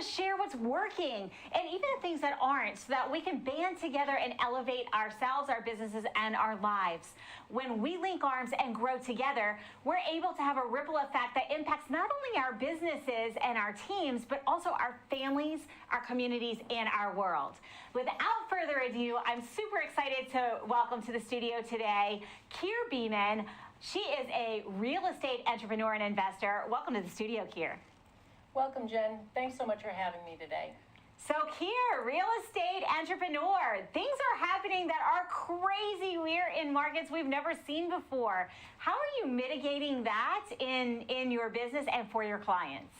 to share what's working and even the things that aren't, so that we can band together and elevate ourselves, our businesses, and our lives. When we link arms and grow together, we're able to have a ripple effect that impacts not only our businesses and our teams, but also our families, our communities, and our world. Without further ado, I'm super excited to welcome to the studio today Keir Beeman. She is a real estate entrepreneur and investor. Welcome to the studio, Keir. Welcome, Jen. Thanks so much for having me today. So, Keir, real estate entrepreneur, things are happening that are crazy. We're in markets we've never seen before. How are you mitigating that in your business and for your clients?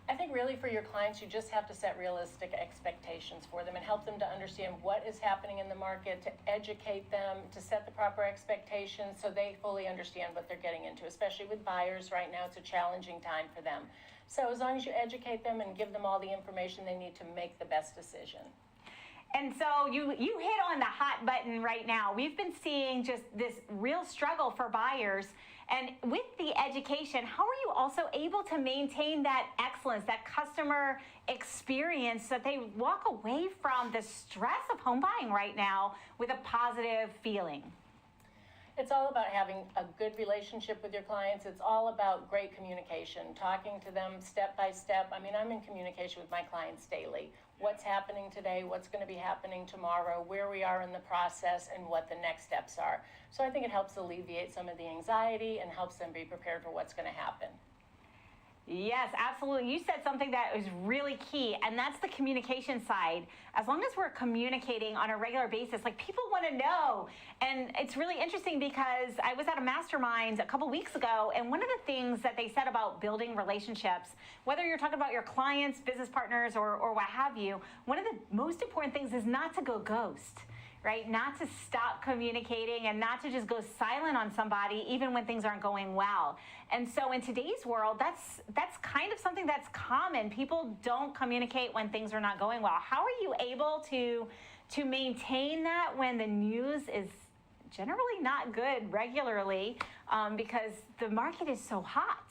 I think really for your clients, you just have to set realistic expectations for them and help them to understand what is happening in the market, to educate them, to set the proper expectations so they fully understand what they're getting into, especially with buyers right now. It's a challenging time for them. So as long as you educate them and give them all the information they need to make the best decision. And so you hit on the hot button right now. We've been seeing just this real struggle for buyers. And with the education, how are you also able to maintain that excellence, that customer experience, so that they walk away from the stress of home buying right now with a positive feeling? It's all about having a good relationship with your clients. It's all about great communication, talking to them step by step. I mean, I'm in communication with my clients daily. What's happening today, what's going to be happening tomorrow, where we are in the process, and what the next steps are. So I think it helps alleviate some of the anxiety and helps them be prepared for what's going to happen. Yes, absolutely. You said something that is really key, and that's the communication side. As long as we're communicating on a regular basis, like, people want to know. And it's really interesting because I was at a mastermind a couple weeks ago, and one of the things that they said about building relationships, whether you're talking about your clients, business partners, or what have you, one of the most important things is not to go ghost. Right? Not to stop communicating and not to just go silent on somebody even when things aren't going well. And so in today's world, that's kind of something that's common. People don't communicate when things are not going well. How are you able to maintain that when the news is generally not good regularly, because the market is so hot?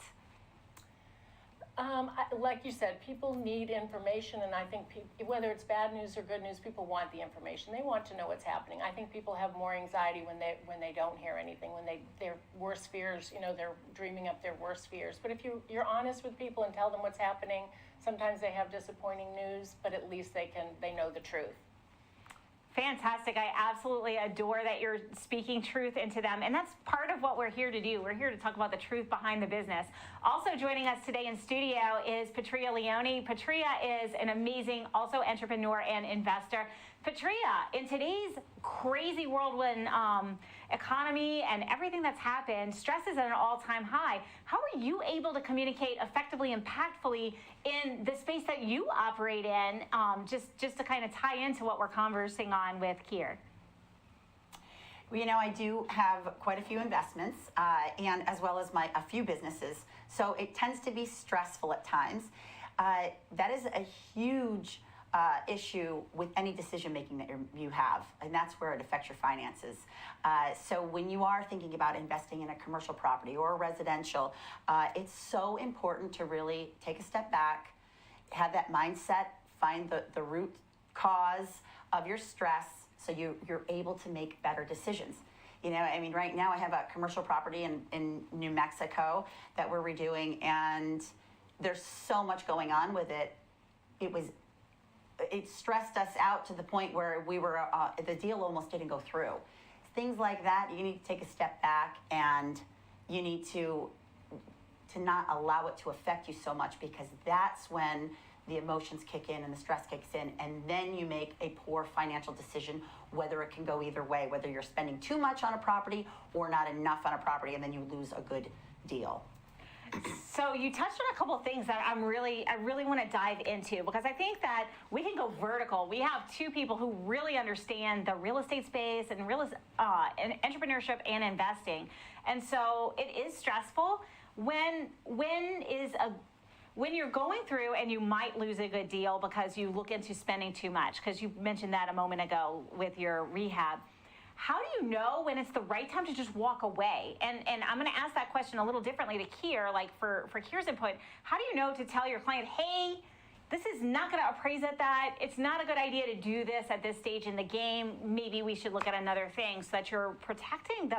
Like you said, people need information, and I think whether it's bad news or good news, people want the information. They want to know what's happening. I think people have more anxiety when they don't hear anything, when their worst fears, they're dreaming up their worst fears. But if you're honest with people and tell them what's happening, sometimes they have disappointing news, but at least they know the truth. Fantastic. I absolutely adore that you're speaking truth into them. And that's part of what we're here to do. We're here to talk about the truth behind the business. Also joining us today in studio is Patria Leone. Patria is an amazing also entrepreneur and investor. Patria, in today's crazy whirlwind economy and everything that's happened, stress is at an all-time high. How are you able to communicate effectively, impactfully in the space that you operate in, just to kind of tie into what we're conversing on with Keir? Well, I do have quite a few investments, and as well as a few businesses. So it tends to be stressful at times. That is a huge issue with any decision making that you have, and that's where it affects your finances. So when you are thinking about investing in a commercial property or a residential, it's so important to really take a step back, have that mindset, find the root cause of your stress, so you're able to make better decisions. Right now I have a commercial property in New Mexico that we're redoing, and there's so much going on with it. It stressed us out to the point where the deal almost didn't go through. Things like that, you need to take a step back, and you need to not allow it to affect you so much, because that's when the emotions kick in and the stress kicks in, and then you make a poor financial decision, whether it can go either way, whether you're spending too much on a property or not enough on a property, and then you lose a good deal. So you touched on a couple of things that I really want to dive into, because I think that we can go vertical. We have two people who really understand the real estate space and and entrepreneurship and investing, and so it is stressful when you're going through and you might lose a good deal because you look into spending too much, because you mentioned that a moment ago with your rehab. How do you know when it's the right time to just walk away? And I'm going to ask that question a little differently to Keir, like for Keir's input. How do you know to tell your client, hey, this is not going to appraise at that. It's not a good idea to do this at this stage in the game. Maybe we should look at another thing, so that you're protecting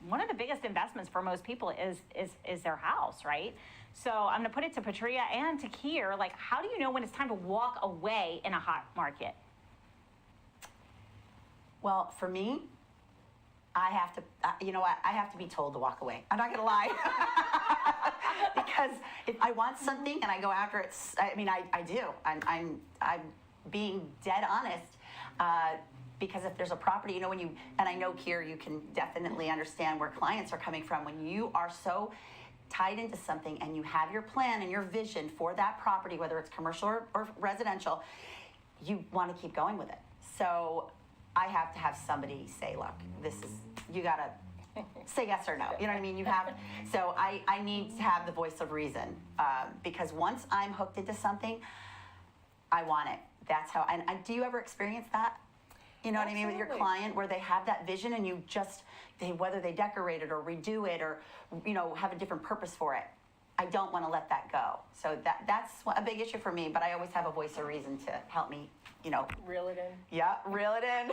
one of the biggest investments for most people is their house, right? So I'm going to put it to Patria and to Keir, like, how do you know when it's time to walk away in a hot market? Well, for me, I have to, you know what? I have to be told to walk away. I'm not going to lie. Because if I want something and I go after it, I mean, I do. I'm being dead honest. Because if there's a property, you know, and I know, Keir, you can definitely understand where clients are coming from. When you are so tied into something and you have your plan and your vision for that property, whether it's commercial or residential, you want to keep going with it. So I have to have somebody say, look, you got to say yes or no. You know what I mean? So I need to have the voice of reason, because once I'm hooked into something, I want it. That's how, and do you ever experience that? You know what I mean, with your client, where they have that vision and you just, whether they decorate it or redo it or, you know, have a different purpose for it. I don't want to let that go. So that's a big issue for me, but I always have a voice of reason to help me, you know. Reel it in. Yeah, reel it in.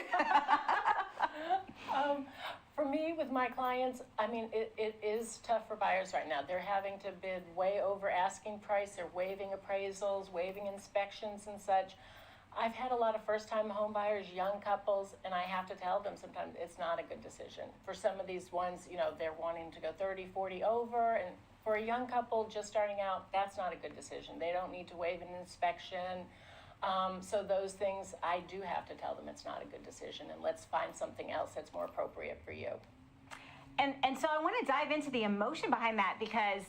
For me, with my clients, I mean, it is tough for buyers right now. They're having to bid way over asking price. They're waiving appraisals, waiving inspections and such. I've had a lot of first-time home buyers, young couples, and I have to tell them sometimes it's not a good decision. For some of these ones, you know, they're wanting to go 30, 40 over, and for a young couple just starting out, that's not a good decision. They don't need to waive an inspection. So those things, I do have to tell them it's not a good decision, and let's find something else that's more appropriate for you. And so I want to dive into the emotion behind that, because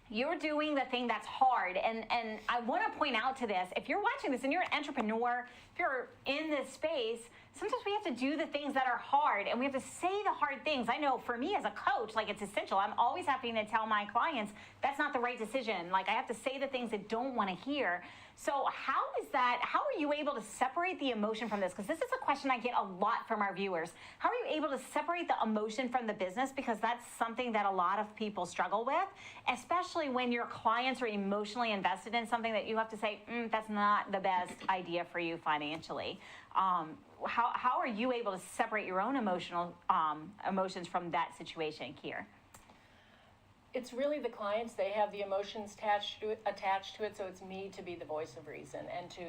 you're doing the thing that's hard. And I want to point out to this, if you're watching this and you're an entrepreneur, if you're in this space, sometimes we have to do the things that are hard, and we have to say the hard things. I know for me as a coach, like, it's essential. I'm always having to tell my clients that's not the right decision. Like, I have to say the things they don't want to hear. So how are you able to separate the emotion from this? Because this is a question I get a lot from our viewers. How are you able to separate the emotion from the business? Because that's something that a lot of people struggle with, especially when your clients are emotionally invested in something that you have to say, that's not the best idea for you financially. How are you able to separate your own emotions from that situation, Keir? It's really the clients. They have the emotions attached to it, so it's me to be the voice of reason and to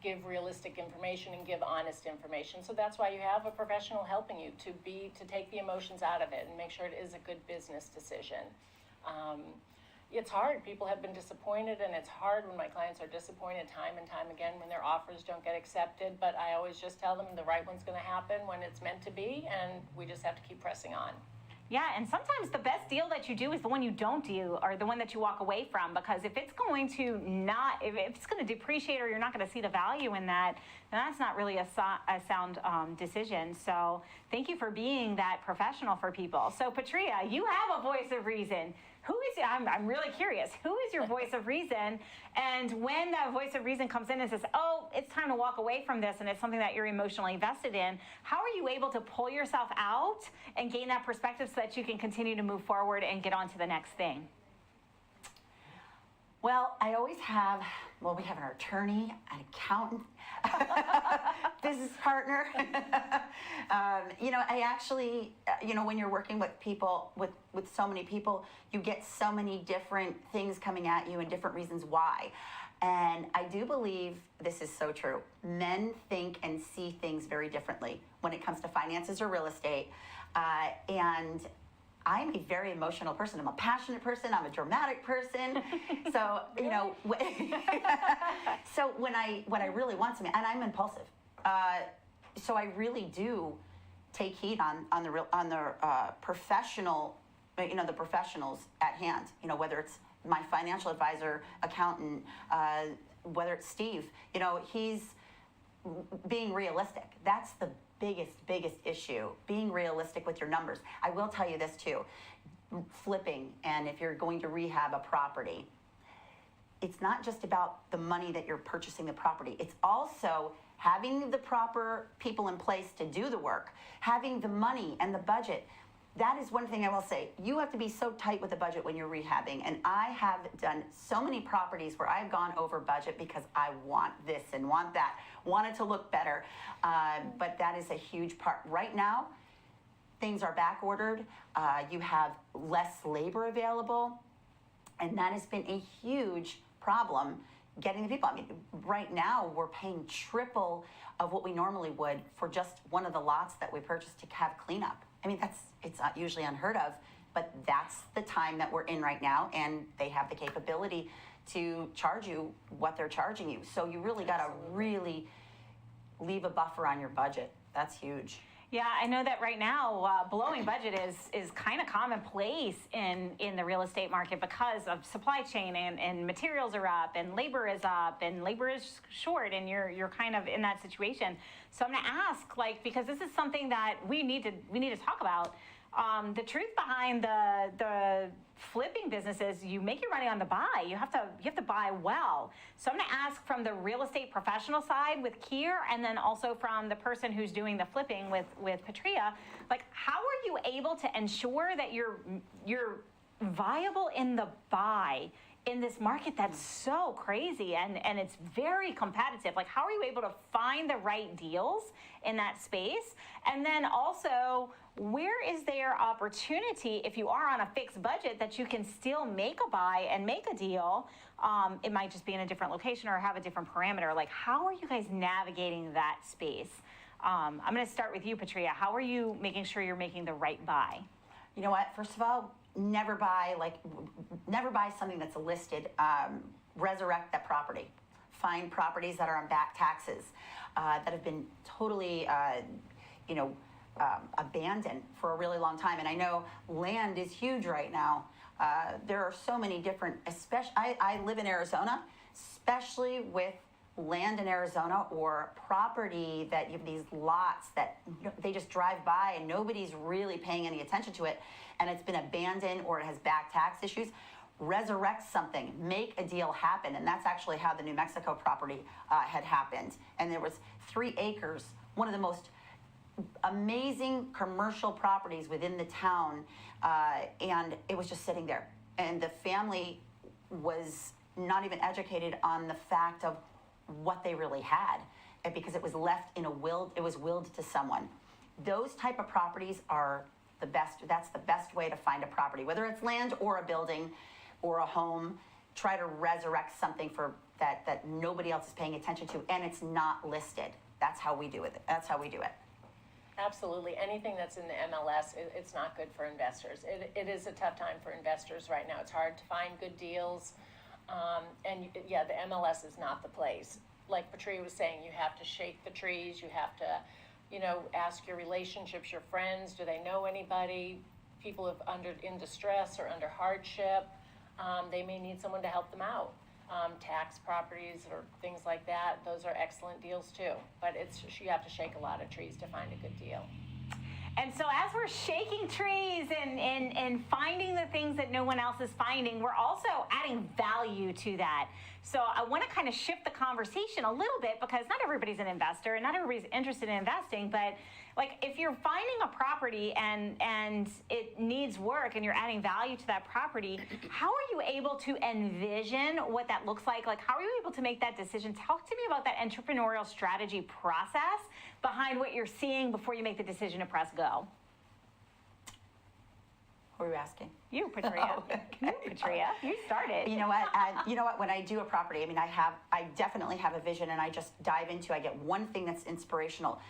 give realistic information and give honest information. So that's why you have a professional helping you to take the emotions out of it and make sure it is a good business decision. It's hard. People have been disappointed, and it's hard when my clients are disappointed time and time again when their offers don't get accepted. But I always just tell them the right one's going to happen when it's meant to be, and we just have to keep pressing on. Yeah, and sometimes the best deal that you do is the one you don't do, or the one that you walk away from, because if it's going to depreciate, or you're not going to see the value in that, then that's not really a sound decision. So thank you for being that professional for people. So Patria, you have a voice of reason. I'm really curious, who is your voice of reason? And when that voice of reason comes in and says, oh, it's time to walk away from this, and it's something that you're emotionally invested in, how are you able to pull yourself out and gain that perspective so that you can continue to move forward and get on to the next thing? Well, we have an attorney, an accountant, business partner. I actually, when you're working with people, with so many people, you get so many different things coming at you and different reasons why. And I do believe this is so true. Men think and see things very differently when it comes to finances or real estate. And I'm a very emotional person. I'm a passionate person. I'm a dramatic person. So, so when I really want something, and I'm impulsive. So I really do take heed on the professional, the professionals at hand, whether it's my financial advisor, accountant, whether it's Steve, he's being realistic. That's the biggest issue, being realistic with your numbers. I will tell you this too, flipping, and if you're going to rehab a property, it's not just about the money that you're purchasing the property. It's also having the proper people in place to do the work, having the money and the budget. that is one thing I will say. You have to be so tight with the budget when you're rehabbing. And I have done so many properties where I've gone over budget because I want this and want that, want it to look better. But that is a huge part. Right now, things are back ordered. You have less labor available. And that has been a huge problem getting the people. I mean, right now we're paying triple of what we normally would for just one of the lots that we purchased to have cleanup. I mean, it's not usually unheard of, but that's the time that we're in right now, and they have the capability to charge you what they're charging you. So you really got to really leave a buffer on your budget. That's huge. Yeah, I know that right now, blowing budget is kind of commonplace in the real estate market because of supply chain and materials are up and labor is up and labor is short and you're kind of in that situation. So I'm going to ask, like, because this is something that we need to talk about. The truth behind the flipping business is you make your money on the buy. You have to buy well. So I'm going to ask from the real estate professional side with Keir, and then also from the person who's doing the flipping with Patria, like, how are you able to ensure that you're viable in the buy in this market that's so crazy and it's very competitive? Like, how are you able to find the right deals in that space? And then also, where is there opportunity if you are on a fixed budget that you can still make a buy and make a deal? It might just be in a different location or have a different parameter. Like, how are you guys navigating that space? I'm going to start with you, Patria. How are you making sure you're making the right buy? You know what? First of all, never buy something that's listed. Resurrect that property. Find properties that are on back taxes, that have been totally, abandoned for a really long time. And I know land is huge right now. There are so many different, especially, I live in Arizona, especially with land in Arizona or property that you have these lots that they just drive by and nobody's really paying any attention to it, and it's been abandoned or it has back tax issues. Resurrect something, make a deal happen. And that's actually how the New Mexico property had happened. And there was 3 acres, one of the most amazing commercial properties within the town, and it was just sitting there. And the family was not even educated on the fact of what they really had, because it was left in a will. It was willed to someone. Those type of properties are the best. That's the best way to find a property, whether it's land or a building or a home. Try to resurrect something for that nobody else is paying attention to, and it's not listed. That's how we do it. That's how we do it. Absolutely. Anything that's in the MLS, it's not good for investors. It is a tough time for investors right now. It's hard to find good deals. And yeah, the MLS is not the place. Like Patria was saying, you have to shake the trees. You have to, ask your relationships, your friends. Do they know anybody? People in distress or under hardship. They may need someone to help them out. Tax properties or things like that, those are excellent deals too. But you have to shake a lot of trees to find a good deal. And so as we're shaking trees and finding the things that no one else is finding, we're also adding value to that. So I want to kind of shift the conversation a little bit, because not everybody's an investor and not everybody's interested in investing, but like, if you're finding a property and it needs work and you're adding value to that property, how are you able to envision what that looks like? Like, how are you able to make that decision? Talk to me about that entrepreneurial strategy process behind what you're seeing before you make the decision to press go. What were you asking? You, Patria. Oh, okay. You, Patria. You started. You know what? When I do a property, I mean, I definitely have a vision, and I just dive into. I get one thing that's inspirational.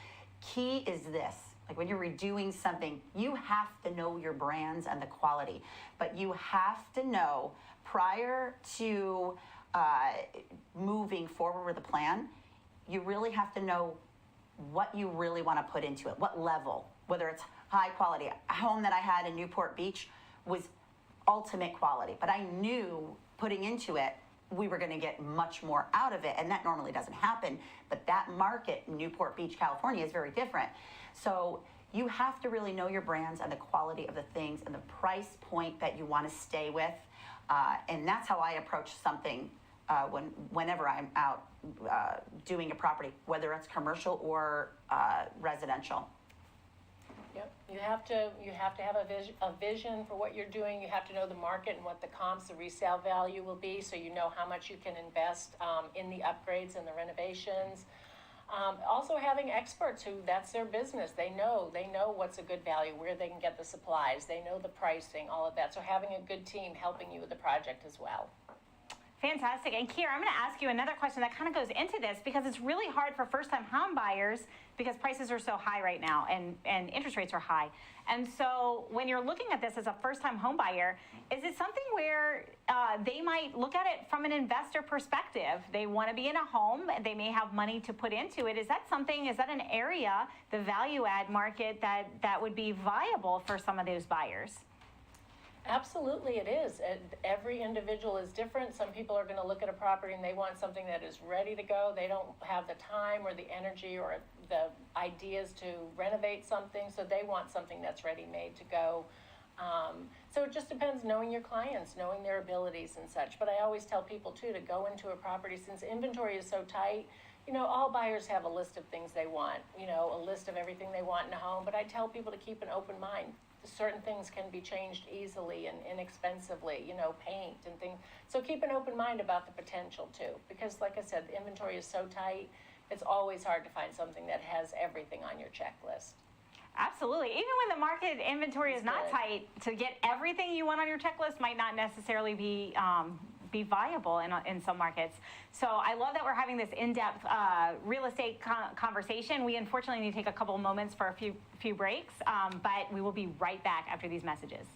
Key is this: like, when you're redoing something, you have to know your brands and the quality, but you have to know prior to moving forward with a plan. You really have to know what you really want to put into it, what level, whether it's high quality. A home that I had in Newport Beach was ultimate quality, but I knew putting into it, we were going to get much more out of it, and that normally doesn't happen. But that market, Newport Beach, California, is very different. So you have to really know your brands and the quality of the things and the price point that you want to stay with, and that's how I approach something whenever I'm out doing a property, whether it's commercial or residential. Yep. You have to have a vision for what you're doing. You have to know the market and what the comps, the resale value will be, so you know how much you can invest in the upgrades and the renovations. Also having experts who, that's their business. They know what's a good value, where they can get the supplies. They know the pricing, all of that. So having a good team helping you with the project as well. Fantastic. And Kiera, I'm going to ask you another question that kind of goes into this, because it's really hard for first-time home buyers because prices are so high right now and interest rates are high. And so when you're looking at this as a first-time home buyer, is it something where they might look at it from an investor perspective? They want to be in a home, they may have money to put into it. Is that an area, the value add market, that would be viable for some of those buyers? Absolutely, it is. Every individual is different. Some people are going to look at a property and they want something that is ready to go. They don't have the time or the energy or the ideas to renovate something, so they want something that's ready-made to go. So it just depends, knowing your clients, knowing their abilities and such. But I always tell people, too, to go into a property, since inventory is so tight. All buyers have a list of things they want, a list of everything they want in a home. But I tell people to keep an open mind. Certain things can be changed easily and inexpensively, paint and things. So keep an open mind about the potential too, because like I said, the inventory is so tight, it's always hard to find something that has everything on your checklist. Absolutely. Even when the market inventory is not tight, to get everything you want on your checklist might not necessarily be viable in some markets. So I love that we're having this in-depth real estate conversation. We unfortunately need to take a couple of moments for a few breaks, but we will be right back after these messages.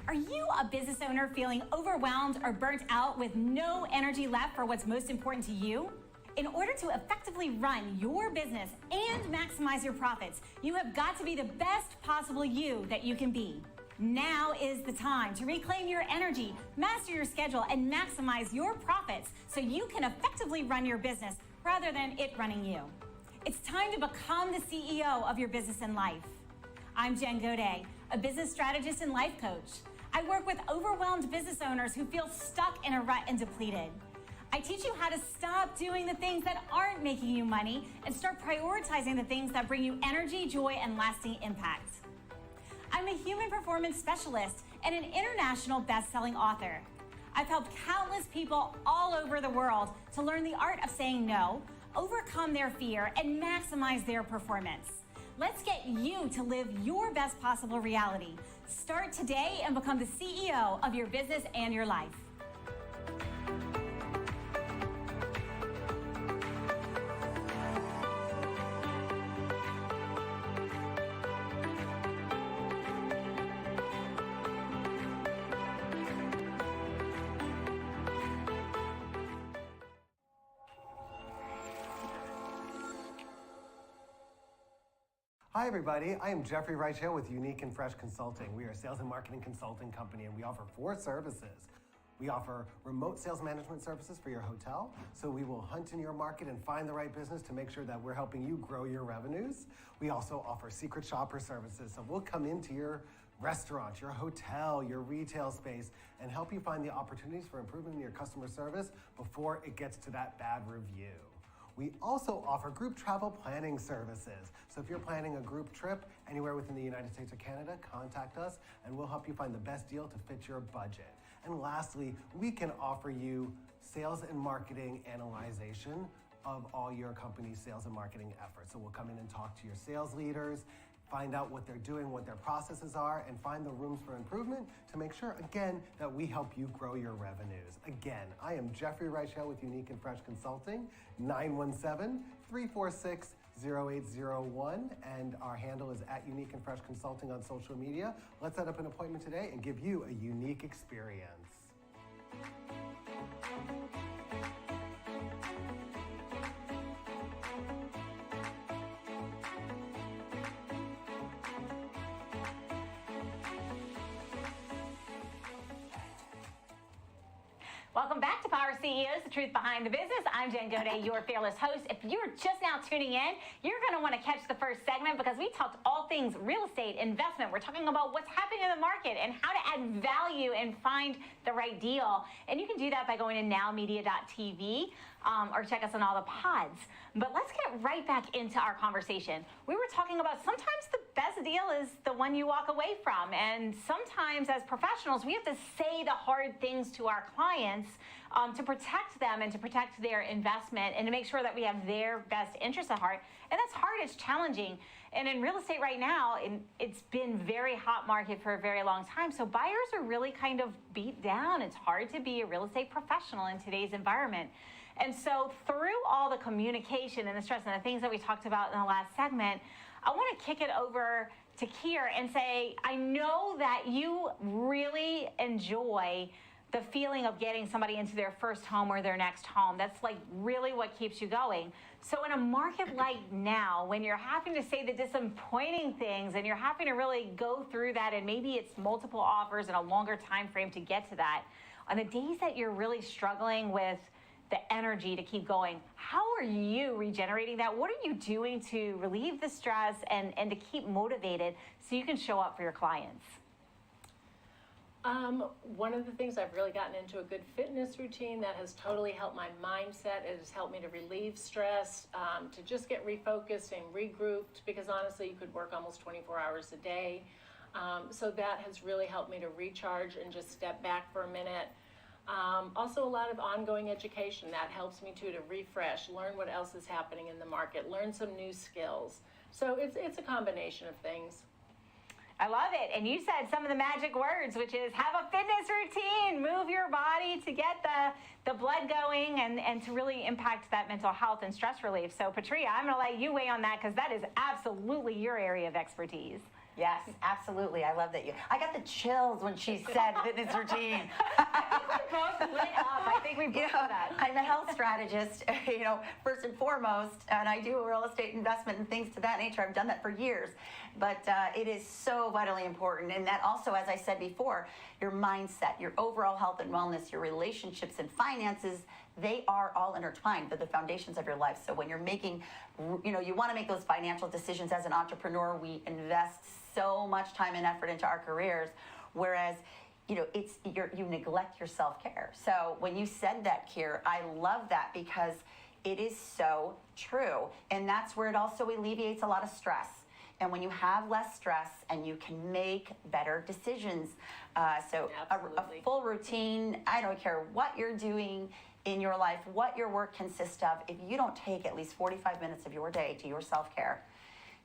Are you a business owner feeling overwhelmed or burnt out with no energy left for what's most important to you? In order to effectively run your business and maximize your profits, you have got to be the best possible you that you can be. Now is the time to reclaim your energy, master your schedule, and maximize your profits so you can effectively run your business rather than it running you. It's time to become the CEO of your business and life. I'm Jen Gaudet, a business strategist and life coach. I work with overwhelmed business owners who feel stuck in a rut and depleted. I teach you how to stop doing the things that aren't making you money and start prioritizing the things that bring you energy, joy, and lasting impact. I'm a human performance specialist and an international best-selling author. I've helped countless people all over the world to learn the art of saying no, overcome their fear, and maximize their performance. Let's get you to live your best possible reality. Start today and become the CEO of your business and your life. Hi everybody, I am Jeffrey Reichel with Unique and Fresh Consulting. We are a sales and marketing consulting company and we offer 4 services. We offer remote sales management services for your hotel, so we will hunt in your market and find the right business to make sure that we're helping you grow your revenues. We also offer secret shopper services, so we'll come into your restaurant, your hotel, your retail space, and help you find the opportunities for improvement in your customer service before it gets to that bad review. We also offer group travel planning services. So if you're planning a group trip anywhere within the United States or Canada, contact us and we'll help you find the best deal to fit your budget. And lastly, we can offer you sales and marketing analyzation of all your company's sales and marketing efforts. So we'll come in and talk to your sales leaders, find out what they're doing, what their processes are, and find the rooms for improvement to make sure, again, that we help you grow your revenues. Again, I am Jeffrey Reichel with Unique and Fresh Consulting, 917-346-0801, and our handle is @Unique and Fresh Consulting on social media. Let's set up an appointment today and give you a unique experience. Welcome back to Power CEOs, the truth behind the business. I'm Jen Gaudet, your fearless host. If you're just now tuning in, you're going to want to catch the first segment because we talked all things real estate, investment. We're talking about what's happening in the market and how to add value and find the right deal. And you can do that by going to NowMedia.tv. or check us on all the pods. But let's get right back into our conversation. We were talking about sometimes the best deal is the one you walk away from. And sometimes as professionals, we have to say the hard things to our clients to protect them and to protect their investment and to make sure that we have their best interests at heart. And that's hard, it's challenging. And in real estate right now, it's been very hot market for a very long time. So buyers are really kind of beat down. It's hard to be a real estate professional in today's environment. And so through all the communication and the stress and the things that we talked about in the last segment, I want to kick it over to Keir and say, I know that you really enjoy the feeling of getting somebody into their first home or their next home. That's like really what keeps you going. So in a market like now, when you're having to say the disappointing things and you're having to really go through that, and maybe it's multiple offers and a longer time frame to get to that, on the days that you're really struggling with the energy to keep going, how are you regenerating that? What are you doing to relieve the stress and to keep motivated so you can show up for your clients? One of the things I've really gotten into a good fitness routine that has totally helped my mindset. It has helped me to relieve stress, to just get refocused and regrouped, because honestly, you could work almost 24 hours a day. So that has really helped me to recharge and just step back for a minute. Also a lot of ongoing education that helps me too, to refresh, learn what else is happening in the market, learn some new skills. So it's a combination of things. I love it. And you said some of the magic words, which is have a fitness routine, move your body to get the blood going and to really impact that mental health and stress relief. So Patria, I'm going to let you weigh on that because that is absolutely your area of expertise. Yes, absolutely. I love that I got the chills when she said fitness routine. Both lit up. I think we both know that. I'm a health strategist, first and foremost, and I do real estate investment and things to that nature. I've done that for years, but it is so vitally important. And that also, as I said before, your mindset, your overall health and wellness, your relationships and finances, they are all intertwined. They're the foundations of your life. So when you're making, you want to make those financial decisions as an entrepreneur, we invest so much time and effort into our careers, whereas you neglect your self-care. So when you said that, Keir, I love that because it is so true. And that's where it also alleviates a lot of stress. And when you have less stress and you can make better decisions, a full routine, I don't care what you're doing in your life, what your work consists of, if you don't take at least 45 minutes of your day to your self-care,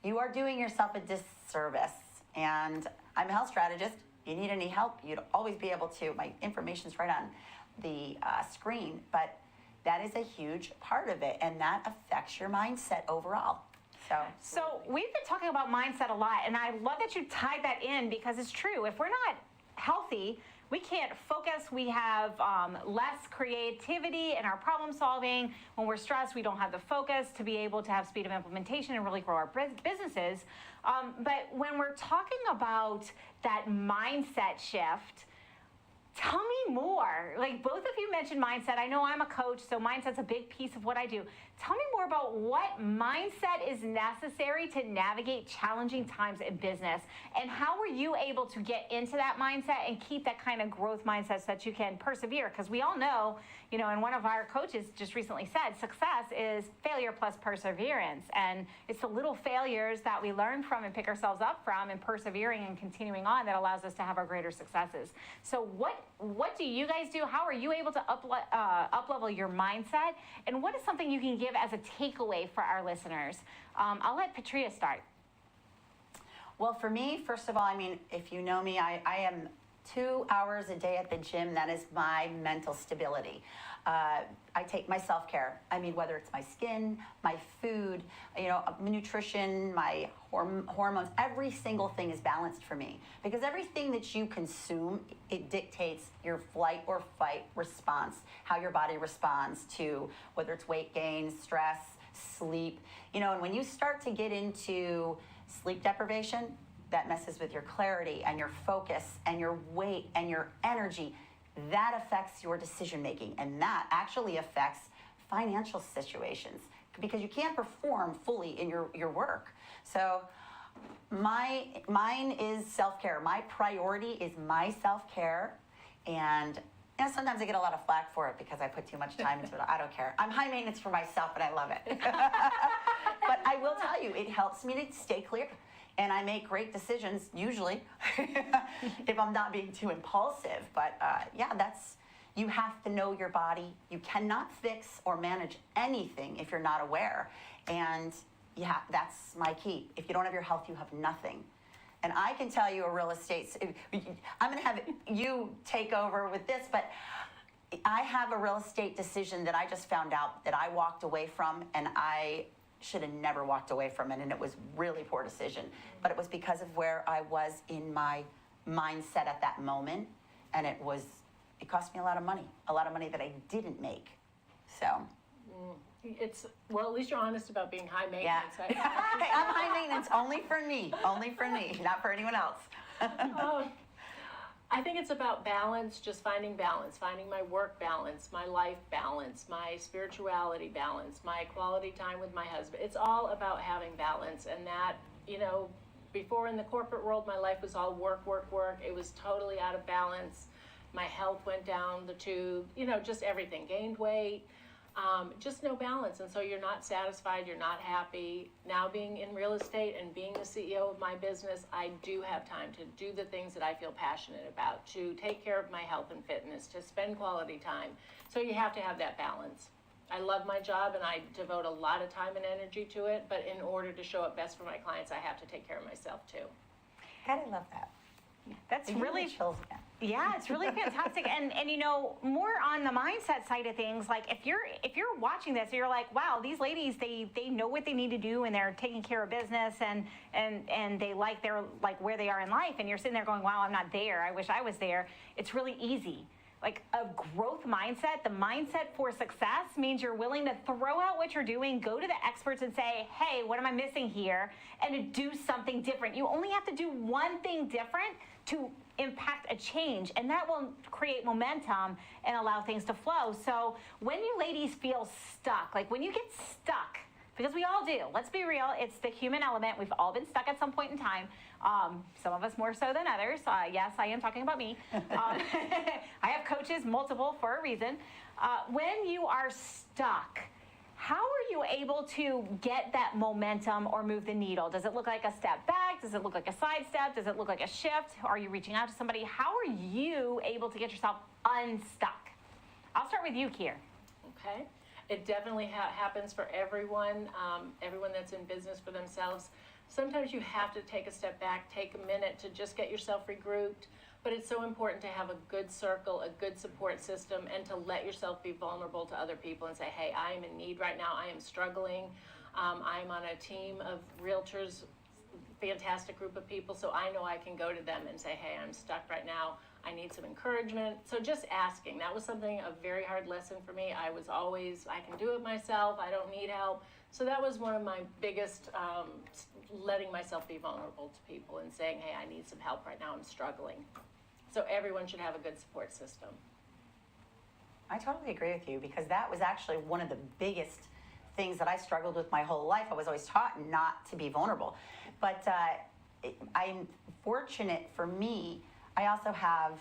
you are doing yourself a disservice. And I'm a health strategist. If you need any help, you'd always be able to. My information's right on the screen, but that is a huge part of it, and that affects your mindset overall. So we've been talking about mindset a lot, and I love that you tied that in because it's true. If we're not healthy, we can't focus. We have less creativity in our problem solving. When we're stressed, we don't have the focus to be able to have speed of implementation and really grow our businesses. But when we're talking about that mindset shift, tell me more. Like both of you mentioned mindset. I know I'm a coach, so mindset's a big piece of what I do. Tell me more about what mindset is necessary to navigate challenging times in business, and how were you able to get into that mindset and keep that kind of growth mindset so that you can persevere? Because we all know, and one of our coaches just recently said, success is failure plus perseverance. And it's the little failures that we learn from and pick ourselves up from and persevering and continuing on that allows us to have our greater successes. So what do you guys do? How are you able to up-level your mindset? And what is something you can give as a takeaway for our listeners? I'll let Patria start. Well, for me, first of all, if you know me, I am 2 hours a day at the gym. That is my mental stability. I take my self-care. Whether it's my skin, my food, nutrition, my hormones, every single thing is balanced for me. Because everything that you consume, it dictates your flight or fight response, how your body responds to whether it's weight gain, stress, sleep. And when you start to get into sleep deprivation, that messes with your clarity and your focus and your weight and your energy. That affects your decision making, and that actually affects financial situations because you can't perform fully in your work. So mine is self-care. My priority is my self-care, and sometimes I get a lot of flack for it because I put too much time into it. I don't care. I'm high maintenance for myself, and I love it. But I will tell you, it helps me to stay clear. And I make great decisions, usually, if I'm not being too impulsive. But you have to know your body. You cannot fix or manage anything if you're not aware. And yeah, that's my key. If you don't have your health, you have nothing. And I can tell you a real estate, I'm gonna have you take over with this, but I have a real estate decision that I just found out that I walked away from, and I should have never walked away from it, and it was really poor decision. But it was because of where I was in my mindset at that moment, and it cost me a lot of money that I didn't make. So. Well, at least you're honest about being high Yeah. maintenance. I'm high maintenance only for me, not for anyone else. I think it's about balance, just finding my work balance, my life balance, my spirituality balance, my quality time with my husband. It's all about having balance. And that, before in the corporate world, my life was all work, work, work. It was totally out of balance. My health went down the tube, just everything, gained weight. Just no balance, and so you're not satisfied, you're not happy. Now being in real estate and being the CEO of my business, I do have time to do the things that I feel passionate about, to take care of my health and fitness, to spend quality time. So you have to have that balance. I love my job and I devote a lot of time and energy to it, but in order to show up best for my clients, I have to take care of myself too. God, I love that. That's It gives me really chills again. Yeah, it's really fantastic. And more on the mindset side of things, like if you're watching this, you're like, wow, these ladies, they know what they need to do, and they're taking care of business, and they like where they are in life, and you're sitting there going, wow, I'm not there. I wish I was there. It's really easy. Like a growth mindset, the mindset for success means you're willing to throw out what you're doing, go to the experts and say, hey, what am I missing here? And to do something different. You only have to do one thing different to impact a change, and that will create momentum and allow things to flow. So when you ladies feel stuck, like when you get stuck, because we all do, let's be real, it's the human element. We've all been stuck at some point in time. Some of us more so than others. Yes, I am talking about me. I have coaches, multiple, for a reason. When you are stuck, how are you able to get that momentum or move the needle? Does it look like a step back? Does it look like a side step? Does it look like a shift? Are you reaching out to somebody? How are you able to get yourself unstuck? I'll start with you, Kier. Okay. It definitely happens for everyone, everyone that's in business for themselves. Sometimes you have to take a step back, take a minute to just get yourself regrouped. But it's so important to have a good circle, a good support system, and to let yourself be vulnerable to other people and say, hey, I am in need right now. I am struggling. I'm on a team of realtors, fantastic group of people, so I know I can go to them and say, hey, I'm stuck right now. I need some encouragement. So just asking, that was something, a very hard lesson for me. I was always, I can do it myself. I don't need help. So that was one of my biggest, letting myself be vulnerable to people and saying, hey, I need some help right now. I'm struggling. So everyone should have a good support system. I totally agree with you, because that was actually one of the biggest things that I struggled with my whole life. I was always taught not to be vulnerable. But I'm fortunate, for me, I also have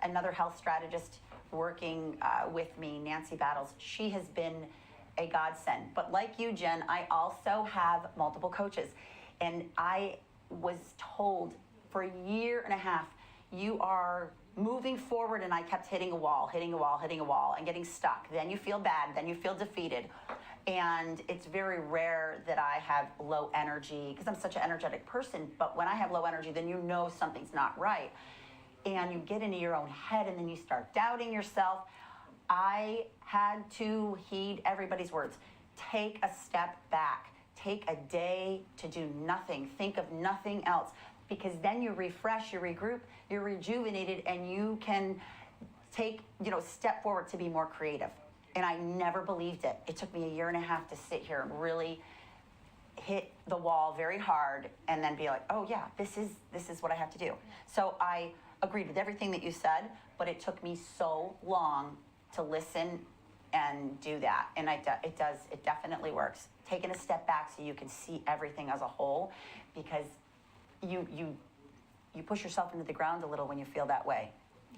another health strategist working with me, Nancy Battles. She has been a godsend. But like you, Jen, I also have multiple coaches. And I was told for a year and a half, you are moving forward, and I kept hitting a wall, and getting stuck. Then you feel bad, then you feel defeated. And it's very rare that I have low energy, because I'm such an energetic person, but when I have low energy, then you know something's not right. And you get into your own head, and then you start doubting yourself. I had to heed everybody's words. Take a step back. Take a day to do nothing. Think of nothing else. Because then you refresh, you regroup, you're rejuvenated, and you can take, step forward to be more creative. And I never believed it. It took me a year and a half to sit here and really hit the wall very hard, and then be like, oh yeah, this is what I have to do. So I agreed with everything that you said, but it took me so long to listen and do that. And it definitely works. Taking a step back so you can see everything as a whole, because you push yourself into the ground a little when you feel that way.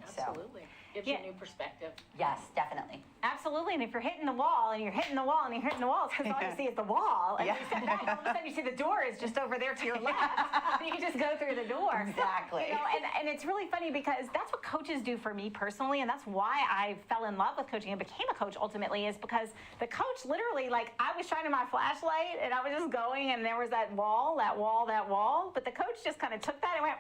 Absolutely. Gives you a new perspective. Yes, definitely. Absolutely, and if you're hitting the wall and you're hitting the wall and you're hitting the wall, it's because all you see is the wall. And Yeah. you step back, all of a sudden you see the door is just over there to your left. And you can just go through the door. Exactly. You know, and it's really funny because that's what coaches do for me personally, and that's why I fell in love with coaching and became a coach ultimately, is because the coach literally, like, I was shining my flashlight and I was just going and there was that wall, but the coach just kind of took that and went,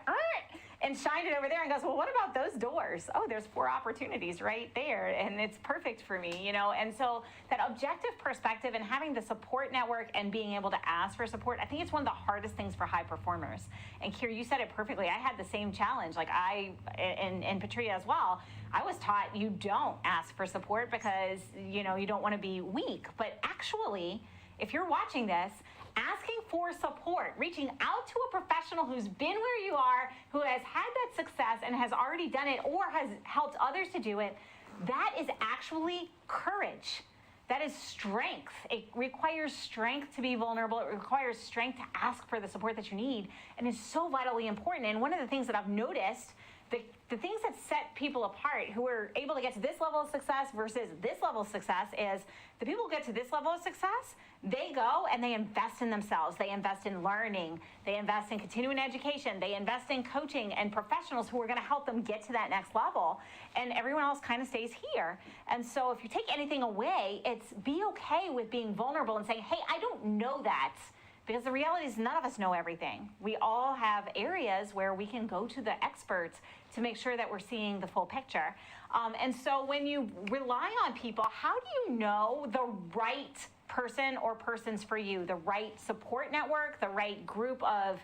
and shined it over there and goes, well, what about those doors? Oh, there's 4 opportunities right there, and it's perfect for me, you know? And so that objective perspective and having the support network and being able to ask for support, I think it's one of the hardest things for high performers. And Kier, you said it perfectly. I had the same challenge, like and Patria as well. I was taught you don't ask for support because, you know, you don't want to be weak. But actually, if you're watching this, asking for support, reaching out to a professional who's been where you are, who has had that success and has already done it or has helped others to do it, that is actually courage. That is strength. It requires strength to be vulnerable. It requires strength to ask for the support that you need, and it's so vitally important. And one of the things that I've noticed, the things that set people apart who are able to get to this level of success versus this level of success is the people who get to this level of success, they go and they invest in themselves. They invest in learning. They invest in continuing education. They invest in coaching and professionals who are going to help them get to that next level. And everyone else kind of stays here. And so if you take anything away, it's be okay with being vulnerable and saying, hey, I don't know that. Because the reality is none of us know everything. We all have areas where we can go to the experts to make sure that we're seeing the full picture. And so when you rely on people, how do you know the right person or persons for you, the right support network, the right group of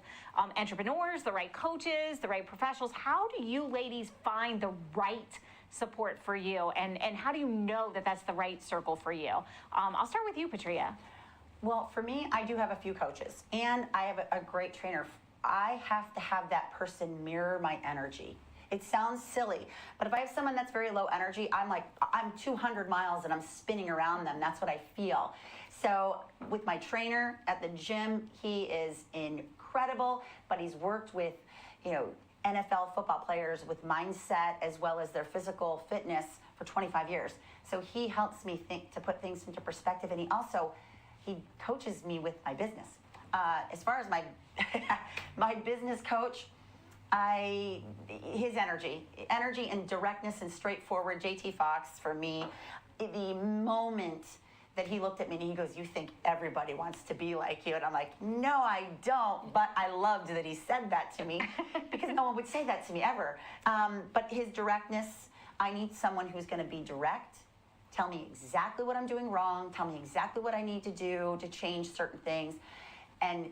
entrepreneurs, the right coaches, the right professionals? How do you ladies find the right support for you? And how do you know that that's the right circle for you? I'll start with you, Patria. Well, for me, I do have a few coaches, and I have a great trainer. I have to have that person mirror my energy. It sounds silly, but if I have someone that's very low energy, I'm 200 miles and I'm spinning around them. That's what I feel. So with my trainer at the gym, he is incredible, but he's worked with, you know, NFL football players with mindset as well as their physical fitness for 25 years. So he helps me think to put things into perspective, and he coaches me with my business. As far as my business coach, his energy and directness and straightforward, JT Fox, for me, the moment that he looked at me and he goes, you think everybody wants to be like you? And I'm like, no, I don't, but I loved that he said that to me because no one would say that to me ever. But his directness, I need someone who's gonna be direct, tell me exactly what I'm doing wrong, tell me exactly what I need to do to change certain things. And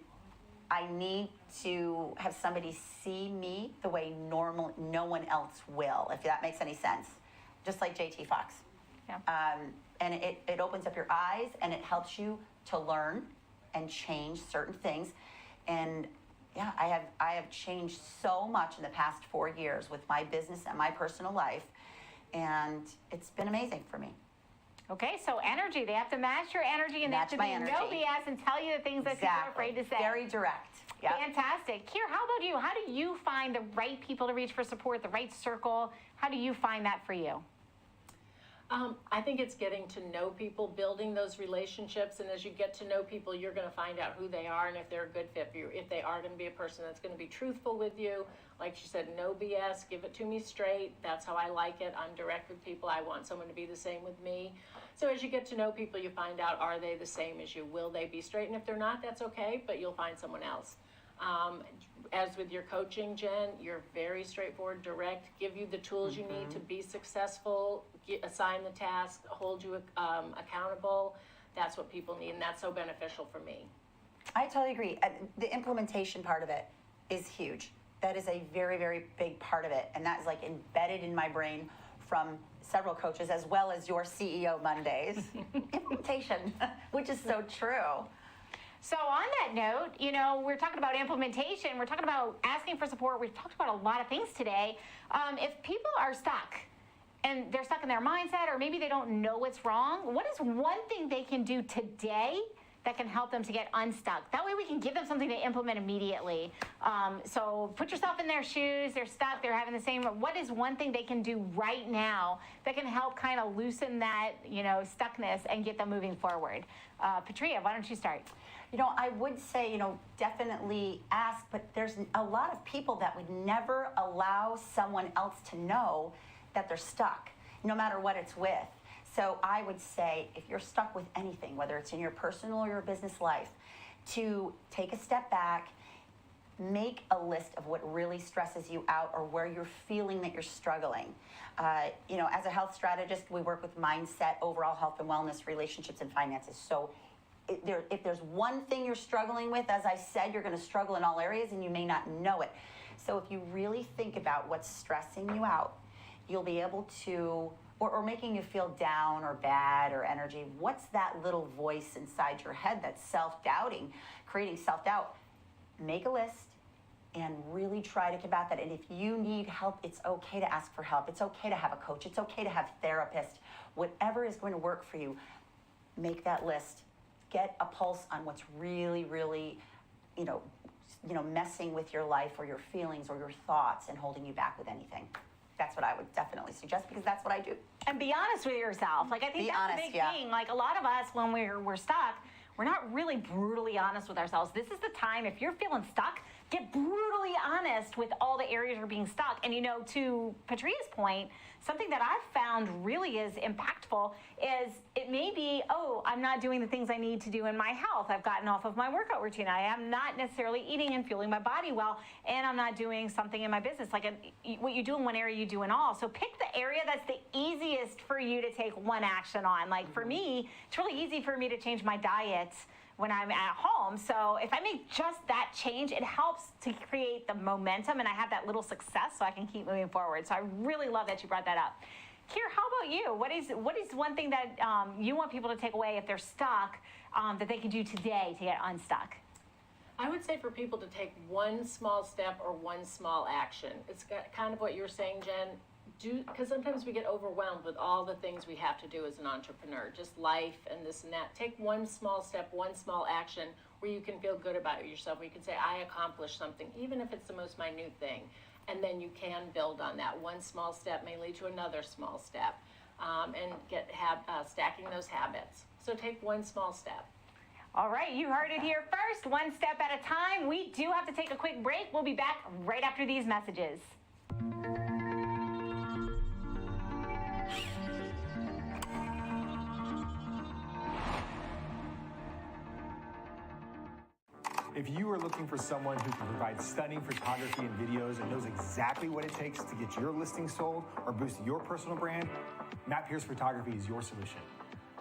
I need to have somebody see me the way no one else will, if that makes any sense. Just like JT Fox. Yeah. And it opens up your eyes and it helps you to learn and change certain things. And yeah, I have changed so much in the past 4 years with my business and my personal life. And it's been amazing for me. Okay, so energy. They have to match your energy and Match they my have to be energy. no BS and tell you the things that people are afraid to say. Very direct. Yep. Fantastic. Kier, how about you? How do you find the right people to reach for support, the right circle? How do you find that for you? I think it's getting to know people, building those relationships, and as you get to know people, you're going to find out who they are and if they're a good fit for you. If they are going to be a person that's going to be truthful with you, like she said, no BS, give it to me straight. That's how I like it. I'm direct with people. I want someone to be the same with me. So as you get to know people, you find out, are they the same as you? Will they be straight? And if they're not, that's okay, but you'll find someone else. As with your coaching, Jen, you're very straightforward, direct, give you the tools you need to be successful, assign the task, hold you accountable. That's what people need, and that's so beneficial for me. I totally agree. The implementation part of it is huge. That is a very, very big part of it, and that is like embedded in my brain from several coaches as well as your CEO Mondays. Implementation, which is so true. So on that note, you know, we're talking about implementation, we're talking about asking for support, we've talked about a lot of things today. If people are stuck and they're stuck in their mindset or maybe they don't know what's wrong, what is one thing they can do today that can help them to get unstuck. That way we can give them something to implement immediately. So put yourself in their shoes. They're stuck. They're having the same. What is one thing they can do right now that can help kind of loosen that, stuckness and get them moving forward? Patria, why don't you start? I would say, definitely ask, but there's a lot of people that would never allow someone else to know that they're stuck, no matter what it's with. So I would say, if you're stuck with anything, whether it's in your personal or your business life, to take a step back, make a list of what really stresses you out or where you're feeling that you're struggling. As a health strategist, we work with mindset, overall health and wellness, relationships, and finances. So if there's one thing you're struggling with, as I said, you're going to struggle in all areas and you may not know it. So if you really think about what's stressing you out, you'll be able to, or making you feel down or bad or energy, what's that little voice inside your head that's self-doubting, creating self-doubt? Make a list and really try to combat that. And if you need help, it's okay to ask for help. It's okay to have a coach. It's okay to have a therapist. Whatever is going to work for you, make that list. Get a pulse on what's really, really, messing with your life or your feelings or your thoughts and holding you back with anything. That's what I would definitely suggest, because that's what I do. And be honest with yourself. I think that's the big thing. A lot of us, when we're stuck, we're not really brutally honest with ourselves. This is the time, if you're feeling stuck, get brutally honest with all the areas you're being stuck. And to Patria's point, something that I've found really is impactful is it may be, I'm not doing the things I need to do in my health. I've gotten off of my workout routine. I am not necessarily eating and fueling my body well, and I'm not doing something in my business. What you do in one area, you do in all. So pick the area that's the easiest for you to take one action on. For me, it's really easy for me to change my diet when I'm at home. So if I make just that change, it helps to create the momentum, and I have that little success so I can keep moving forward. So I really love that you brought that up. Kier, how about you? What is one thing that you want people to take away if they're stuck that they can do today to get unstuck? I would say for people to take one small step or one small action. It's kind of what you're saying, Jen. Because sometimes we get overwhelmed with all the things we have to do as an entrepreneur, just life and this and that. Take one small step, one small action where you can feel good about yourself, where you can say, I accomplished something, even if it's the most minute thing. And then you can build on that. One small step may lead to another small step, and stacking those habits. So take one small step. All right, you heard it here first, one step at a time. We do have to take a quick break. We'll be back right after these messages. If you are looking for someone who can provide stunning photography and videos and knows exactly what it takes to get your listing sold or boost your personal brand, Matt Pierce Photography is your solution.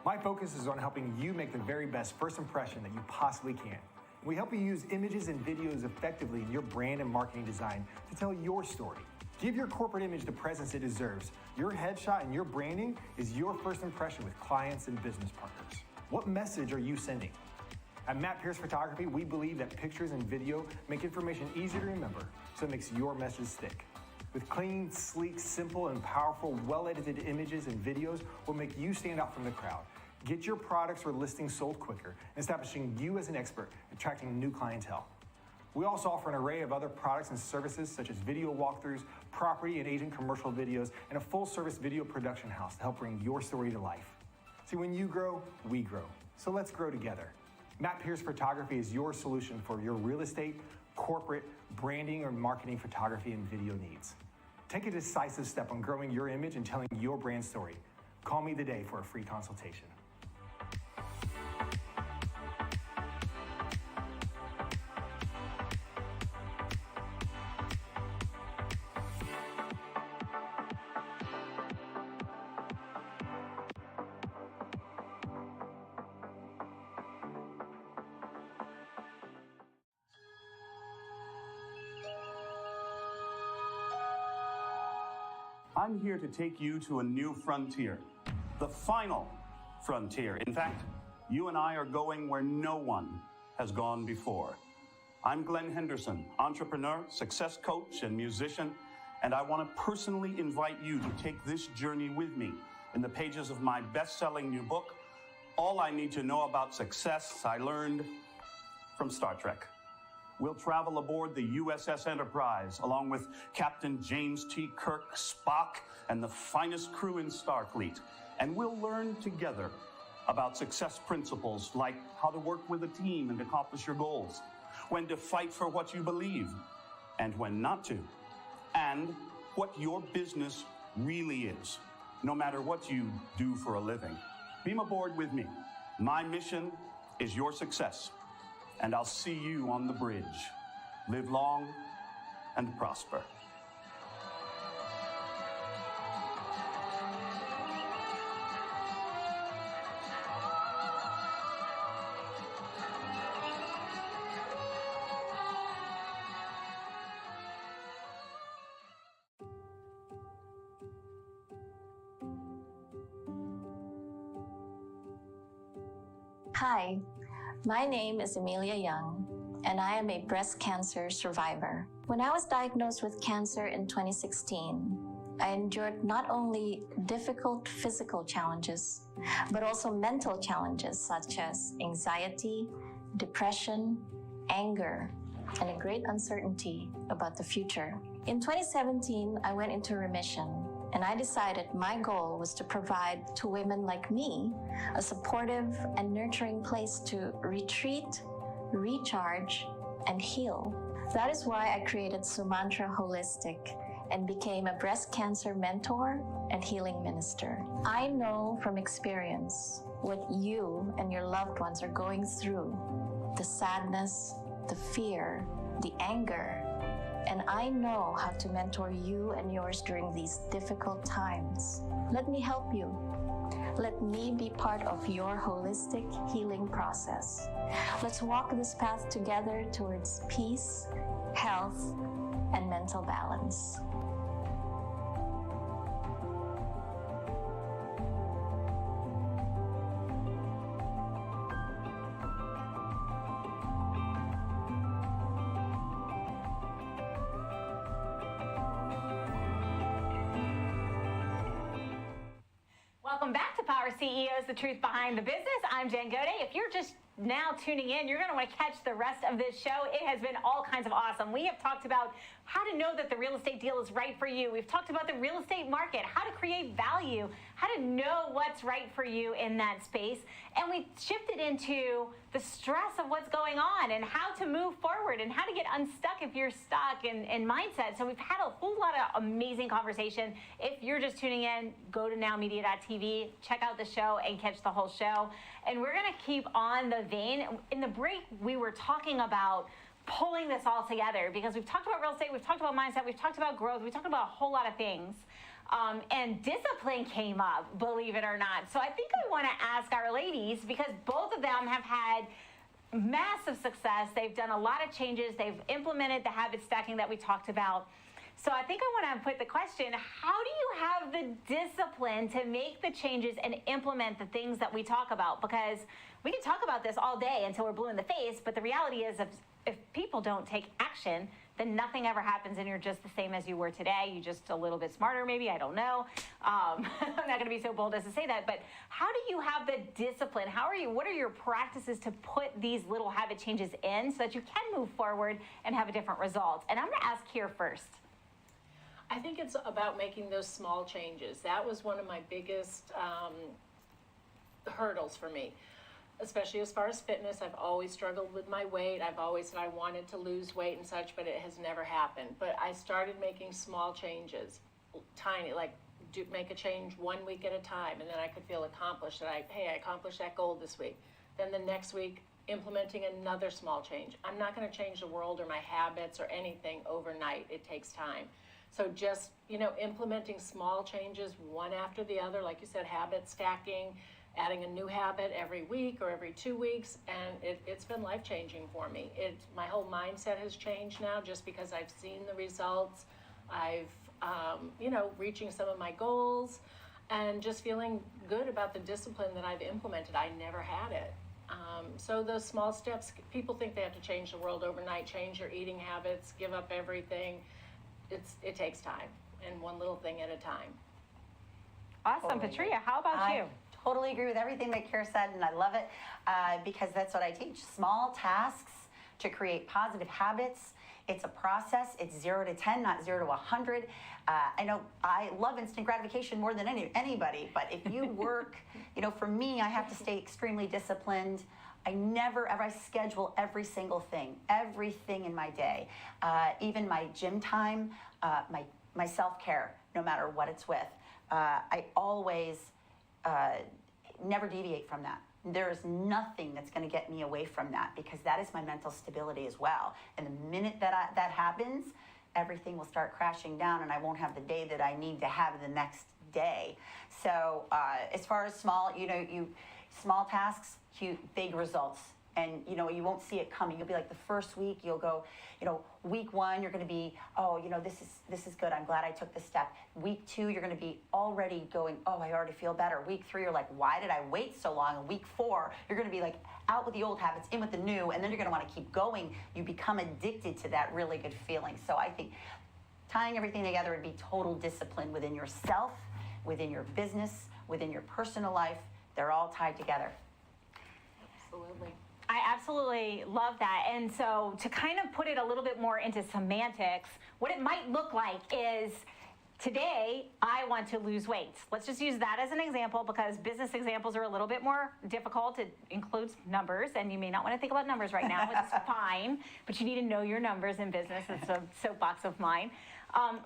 My focus is on helping you make the very best first impression that you possibly can. We help you use images and videos effectively in your brand and marketing design to tell your story. Give your corporate image the presence it deserves. Your headshot and your branding is your first impression with clients and business partners. What message are you sending? At Matt Pierce Photography, we believe that pictures and video make information easy to remember, so it makes your message stick. With clean, sleek, simple, and powerful, well-edited images and videos will make you stand out from the crowd. Get your products or listings sold quicker, establishing you as an expert, attracting new clientele. We also offer an array of other products and services such as video walkthroughs, property and agent commercial videos, and a full-service video production house to help bring your story to life. See, when you grow, we grow. So let's grow together. Matt Pierce Photography is your solution for your real estate, corporate, branding, or marketing photography and video needs. Take a decisive step on growing your image and telling your brand story. Call me today for a free consultation. I'm here to take you to a new frontier, the final frontier. In fact, you and I are going where no one has gone before. I'm Glenn Henderson, entrepreneur, success coach, and musician, and I want to personally invite you to take this journey with me in the pages of my best-selling new book, All I need to know about success I learned from Star Trek. We'll travel aboard the USS Enterprise along with Captain James T. Kirk, Spock, and the finest crew in Starfleet. And we'll learn together about success principles like how to work with a team and accomplish your goals, when to fight for what you believe, and when not to, and what your business really is, no matter what you do for a living. Beam aboard with me. My mission is your success, and I'll see you on the bridge. Live long and prosper. Hi, my name is Amelia Young, and I am a breast cancer survivor. When I was diagnosed with cancer in 2016, I endured not only difficult physical challenges, but also mental challenges such as anxiety, depression, anger, and a great uncertainty about the future. In 2017, I went into remission, and I decided my goal was to provide to women like me a supportive and nurturing place to retreat, recharge, and heal. That is why I created Sumantra Holistic and became a breast cancer mentor and healing minister. I know from experience what you and your loved ones are going through, the sadness, the fear, the anger, and I know how to mentor you and yours during these difficult times. Let me help you. Let me be part of your holistic healing process. Let's walk this path together towards peace, health, and mental balance. Welcome back to Power CEOs, the truth behind the business. I'm Jen Gaudet. If you're just now tuning in, you're going to want to catch the rest of this show. It has been all kinds of awesome. We have talked about how to know that the real estate deal is right for you. We've talked about the real estate market, how to create value, how to know what's right for you in that space. And we shifted into the stress of what's going on and how to move forward and how to get unstuck if you're stuck in mindset. So we've had a whole lot of amazing conversation. If you're just tuning in, go to NowMedia.tv, check out the show and catch the whole show. And we're going to keep on the vein. In the break, we were talking about pulling this all together because we've talked about real estate, we've talked about mindset, we've talked about growth, we've talked about a whole lot of things. And discipline came up, believe it or not. So I think I want to ask our ladies, because both of them have had massive success. They've done a lot of changes. They've implemented the habit stacking that we talked about. So I think I want to put the question, how do you have the discipline to make the changes and implement the things that we talk about? Because we can talk about this all day until we're blue in the face, but the reality is if people don't take action, then nothing ever happens and you're just the same as you were today. You're just a little bit smarter maybe, I don't know. I'm not gonna be so bold as to say that, but how do you have the discipline? What are your practices to put these little habit changes in so that you can move forward and have a different result? And I'm gonna ask here first. I think it's about making those small changes. That was one of my biggest hurdles for me, especially as far as fitness. I've always struggled with my weight. I've always said I wanted to lose weight and such, but it has never happened. But I started making small changes, tiny, like make a change 1 week at a time, and then I could feel accomplished that I accomplished that goal this week. Then the next week, implementing another small change. I'm not going to change the world or my habits or anything overnight. It takes time. So just, implementing small changes one after the other, like you said, habit stacking, adding a new habit every week or every 2 weeks, and it's been life-changing for me. My whole mindset has changed now just because I've seen the results. I've, reaching some of my goals and just feeling good about the discipline that I've implemented. I never had it. So those small steps, people think they have to change the world overnight, change your eating habits, give up everything. It takes time, and one little thing at a time. Awesome. Patria, how about you? totally agree with everything that Kira said, and I love it because that's what I teach. Small tasks to create positive habits. It's a process. It's 0 to 10, not 0 to 100. I know I love instant gratification more than anybody, but if you work, for me, I have to stay extremely disciplined. I never ever, I schedule every single thing, everything in my day, even my gym time, my self-care, no matter what it's with. I always never deviate from that. There is nothing that's going to get me away from that because that is my mental stability as well. And the minute that that happens, everything will start crashing down and I won't have the day that I need to have the next day. So as far as small, small tasks, big results. And you won't see it coming. You'll be like the first week, you'll go, week 1, you're going to be, this is good. I'm glad I took this step. Week 2, you're going to be already going, I already feel better. Week 3, you're like, why did I wait so long? And week 4, you're going to be like out with the old habits, in with the new, and then you're going to want to keep going. You become addicted to that really good feeling. So I think tying everything together would be total discipline within yourself, within your business, within your personal life. They're all tied together. Absolutely. I absolutely love that. And so to kind of put it a little bit more into semantics, what it might look like is today I want to lose weight. Let's just use that as an example because business examples are a little bit more difficult. It includes numbers and you may not want to think about numbers right now, which is fine, but you need to know your numbers in business. It's a soapbox of mine.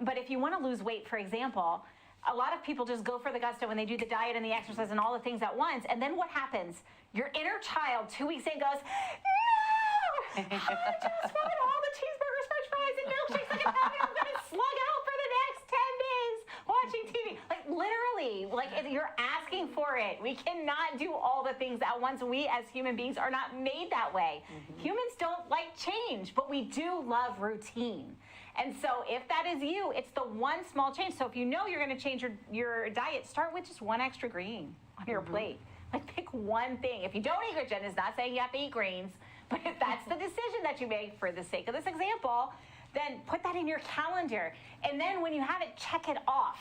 But if you want to lose weight, for example, a lot of people just go for the gusto when they do the diet and the exercise and all the things at once. And then what happens? Your inner child 2 weeks in goes, no, I just want all the cheeseburgers, french fries, and milkshakes I can have. I'm going to slug out for the next 10 days watching TV. Like literally, you're asking for it. We cannot do all the things at once. We as human beings are not made that way. Mm-hmm. Humans don't like change, but we do love routine. And so if that is you, it's the one small change. So if you know you're going to change your diet, start with just one extra green on your plate. Like pick one thing. If you don't eat greens, Jen is not saying you have to eat greens, but if that's the decision that you make for the sake of this example, then put that in your calendar. And then when you have it, check it off.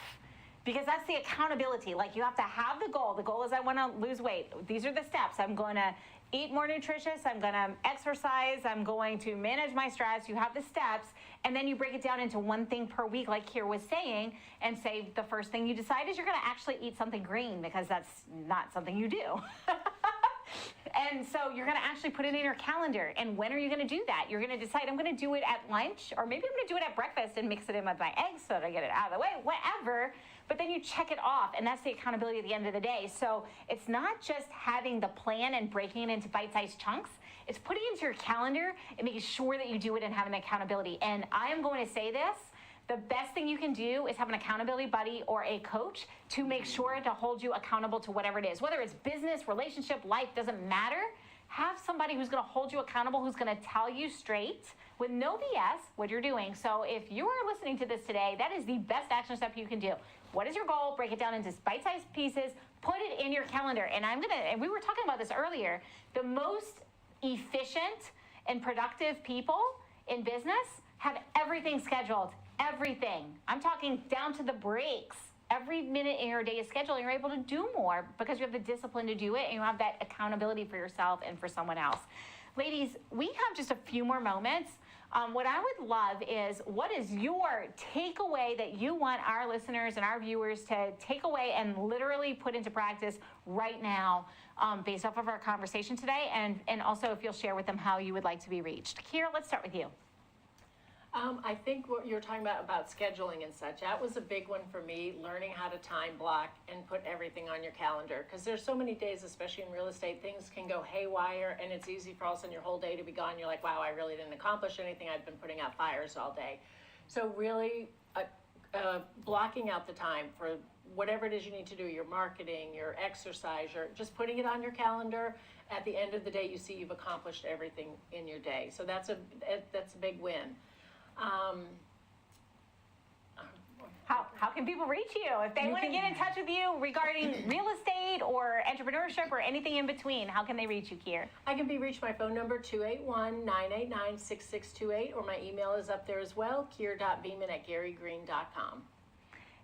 Because that's the accountability. Like you have to have the goal. The goal is I want to lose weight. These are the steps. I'm going to eat more nutritious. I'm going to exercise. I'm going to manage my stress. You have the steps. And then you break it down into one thing per week, like Kier was saying, and say the first thing you decide is you're going to actually eat something green because that's not something you do. And so you're going to actually put it in your calendar. And when are you going to do that? You're going to decide I'm going to do it at lunch, or maybe I'm going to do it at breakfast and mix it in with my eggs so that I get it out of the way, whatever. But then you check it off, and that's the accountability at the end of the day. So it's not just having the plan and breaking it into bite-sized chunks. It's putting it into your calendar and making sure that you do it and having accountability. And I am going to say this. The best thing you can do is have an accountability buddy or a coach to make sure to hold you accountable to whatever it is. Whether it's business, relationship, life, doesn't matter. Have somebody who's going to hold you accountable, who's going to tell you straight with no BS what you're doing. So if you are listening to this today, that is the best action step you can do. What is your goal? Break it down into bite-sized pieces. Put it in your calendar. And we were talking about this earlier, the most efficient and productive people in business have everything scheduled. Everything. I'm talking down to the breaks. Every minute in your day is scheduled, and you're able to do more because you have the discipline to do it, and you have that accountability for yourself and for someone else. Ladies, we have just a few more moments. What I would love is, what is your takeaway that you want our listeners and our viewers to take away and literally put into practice right now based off of our conversation today, and also if you'll share with them how you would like to be reached. Kira, let's start with you. I think what you're talking about scheduling and such, that was a big one for me, learning how to time block and put everything on your calendar. Because there's so many days, especially in real estate, things can go haywire, and it's easy for all of a sudden your whole day to be gone. You're like, wow, I really didn't accomplish anything. I've been putting out fires all day. So really blocking out the time for whatever it is you need to do, your marketing, your exercise, your just putting it on your calendar. At the end of the day, you see you've accomplished everything in your day. So that's a big win. How can people reach you if they want to get in touch with you regarding real estate or entrepreneurship or anything in between? How can they reach you, Kier? I can be reached by phone number 281-989-6628, or my email is up there as well, kier.beeman@garygreen.com.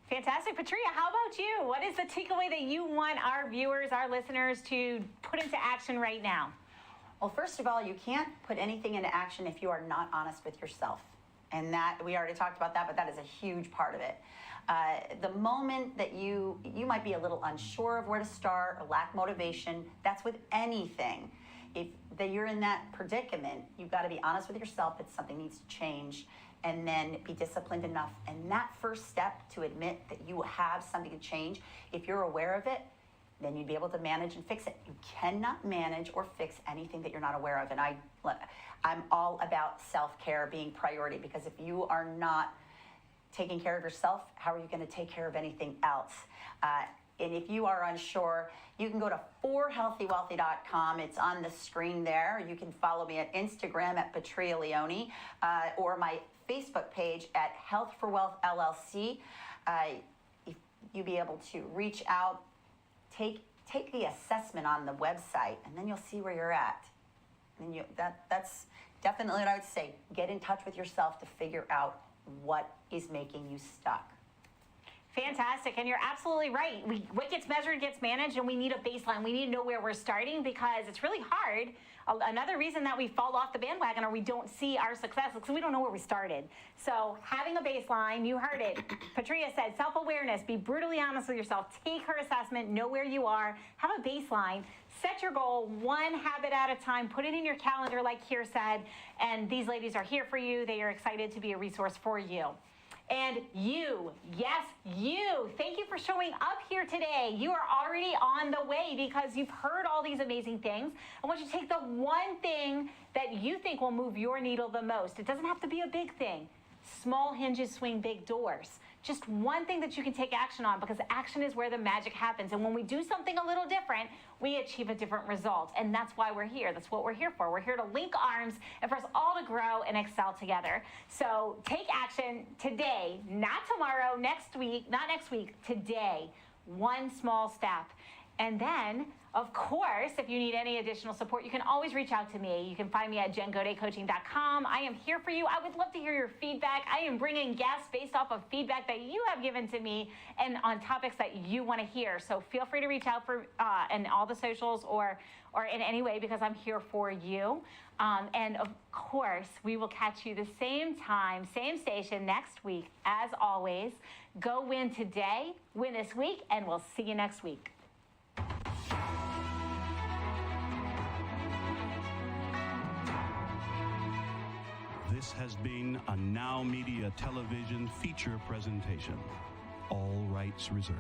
Fantastic. Patria, how about you? What is the takeaway that you want our viewers, our listeners to put into action right now? Well, first of all, you can't put anything into action if you are not honest with yourself. And that, we already talked about that, but that is a huge part of it. The moment that you might be a little unsure of where to start or lack motivation, that's with anything. If that you're in that predicament, you've got to be honest with yourself that something needs to change, and then be disciplined enough. And that first step to admit that you have something to change, if you're aware of it, then you'd be able to manage and fix it. You cannot manage or fix anything that you're not aware of. And I'm all about self-care being priority, because if you are not taking care of yourself, how are you going to take care of anything else? And if you are unsure, you can go to forhealthywealthy.com. It's on the screen there. You can follow me at Instagram at Patria Leone, or my Facebook page at Health for Wealth LLC. If you be able to reach out, take the assessment on the website, and then you'll see where you're at. And that's definitely what I would say. Get in touch with yourself to figure out what is making you stuck. Fantastic, and you're absolutely right. What gets measured gets managed, and we need a baseline. We need to know where we're starting, because it's really hard. Another reason that we fall off the bandwagon or we don't see our success is because we don't know where we started. So having a baseline, you heard it. Patria said self-awareness, be brutally honest with yourself, take her assessment, know where you are, have a baseline, set your goal one habit at a time, put it in your calendar like Keir said, and these ladies are here for you. They are excited to be a resource for you. And you, yes, you, thank you for showing up here today. You are already on the way because you've heard all these amazing things. I want you to take the one thing that you think will move your needle the most. It doesn't have to be a big thing. Small hinges swing big doors. Just one thing that you can take action on, because action is where the magic happens. And when we do something a little different, we achieve a different result. And that's why we're here. That's what we're here for. We're here to link arms and for us all to grow and excel together. So take action today, not tomorrow, next week, not next week, today. One small step. And then, of course, if you need any additional support, you can always reach out to me. You can find me at jengodetcoaching.com. I am here for you. I would love to hear your feedback. I am bringing guests based off of feedback that you have given to me and on topics that you want to hear. So feel free to reach out for in all the socials or in any way, because I'm here for you. And of course, we will catch you the same time, same station next week. As always, go win today, win this week, and we'll see you next week. This has been a NowMedia Television feature presentation. All rights reserved.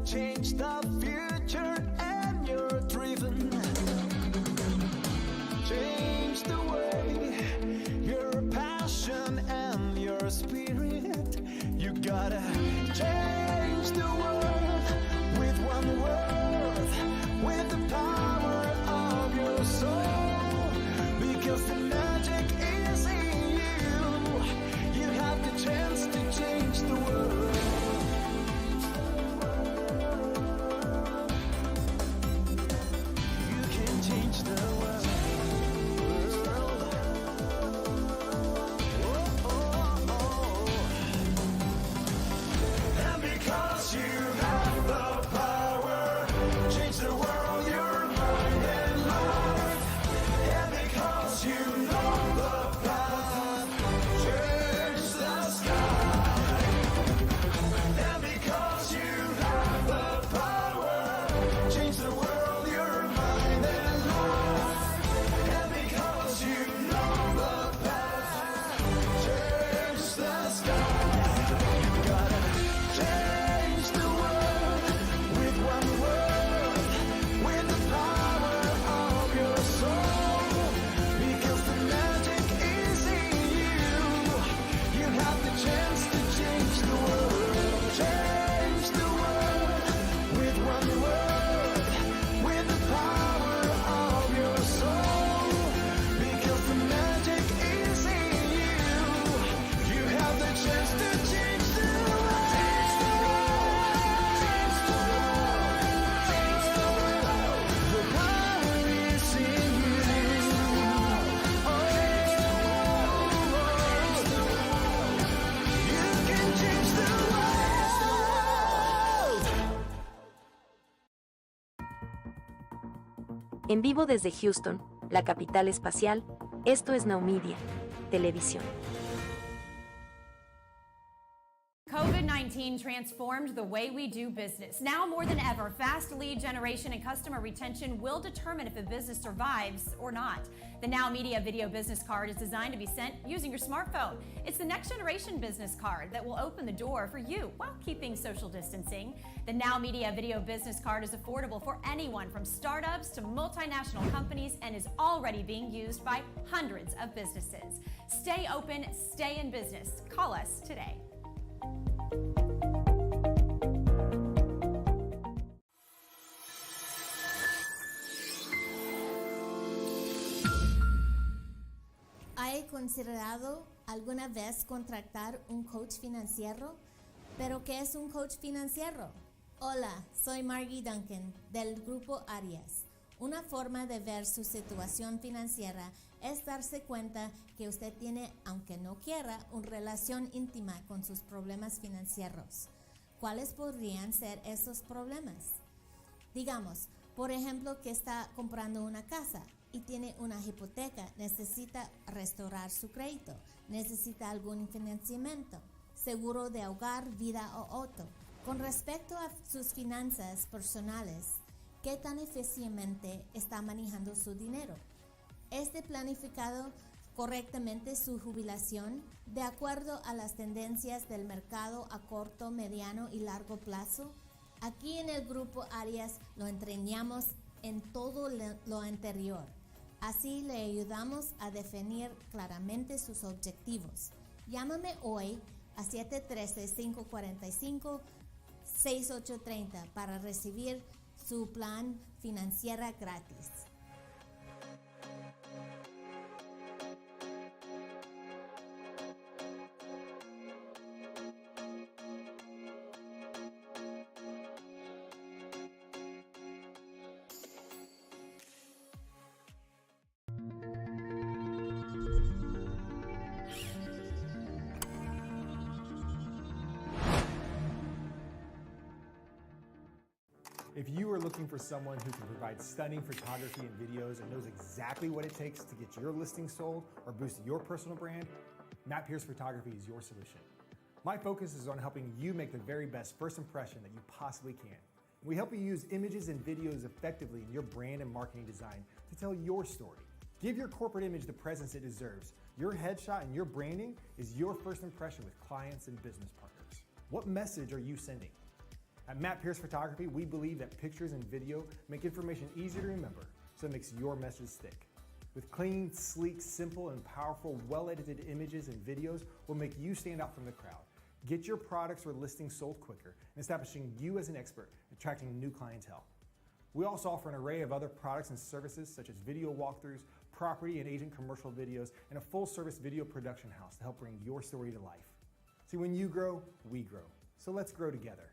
Change the future and you're driven. Change the way, your passion and your spirit. You gotta change the world with one word, with the power of your soul. Because the magic is in you. You have the chance to change the world. En vivo desde Houston, la capital espacial, esto es NowMedia Television. COVID-19 transformed the way we do business. Now more than ever, fast lead generation and customer retention will determine if a business survives or not. The NowMedia Video Business Card is designed to be sent using your smartphone. It's the next generation business card that will open the door for you while keeping social distancing. The NowMedia Video Business Card is affordable for anyone from startups to multinational companies and is already being used by hundreds of businesses. Stay open, stay in business. Call us today. ¿He considerado alguna vez contratar un coach financiero? ¿Pero qué es un coach financiero? Hola, soy Margie Duncan del Grupo Arias. Una forma de ver su situación financiera es darse cuenta que usted tiene, aunque no quiera, una relación íntima con sus problemas financieros. ¿Cuáles podrían ser esos problemas? Digamos, por ejemplo, que está comprando una casa y tiene una hipoteca, necesita restaurar su crédito, necesita algún financiamiento, seguro de hogar, vida o auto. Con respecto a sus finanzas personales, ¿qué tan eficientemente está manejando su dinero? ¿Está planificado correctamente su jubilación de acuerdo a las tendencias del mercado a corto, mediano y largo plazo? Aquí en el Grupo Arias lo entrenamos en todo lo anterior. Así le ayudamos a definir claramente sus objetivos. Llámame hoy a 713-545-6830 para recibir su plan financiera gratis. If you are looking for someone who can provide stunning photography and videos and knows exactly what it takes to get your listing sold or boost your personal brand, Matt Pierce Photography is your solution. My focus is on helping you make the very best first impression that you possibly can. We help you use images and videos effectively in your brand and marketing design to tell your story. Give your corporate image the presence it deserves. Your headshot and your branding is your first impression with clients and business partners. What message are you sending? At Matt Pierce Photography, we believe that pictures and video make information easier to remember, so it makes your message stick. With clean, sleek, simple, and powerful, well-edited images and videos will make you stand out from the crowd. Get your products or listings sold quicker and establishing you as an expert, attracting new clientele. We also offer an array of other products and services such as video walkthroughs, property and agent commercial videos, and a full-service video production house to help bring your story to life. See, when you grow, we grow. So let's grow together.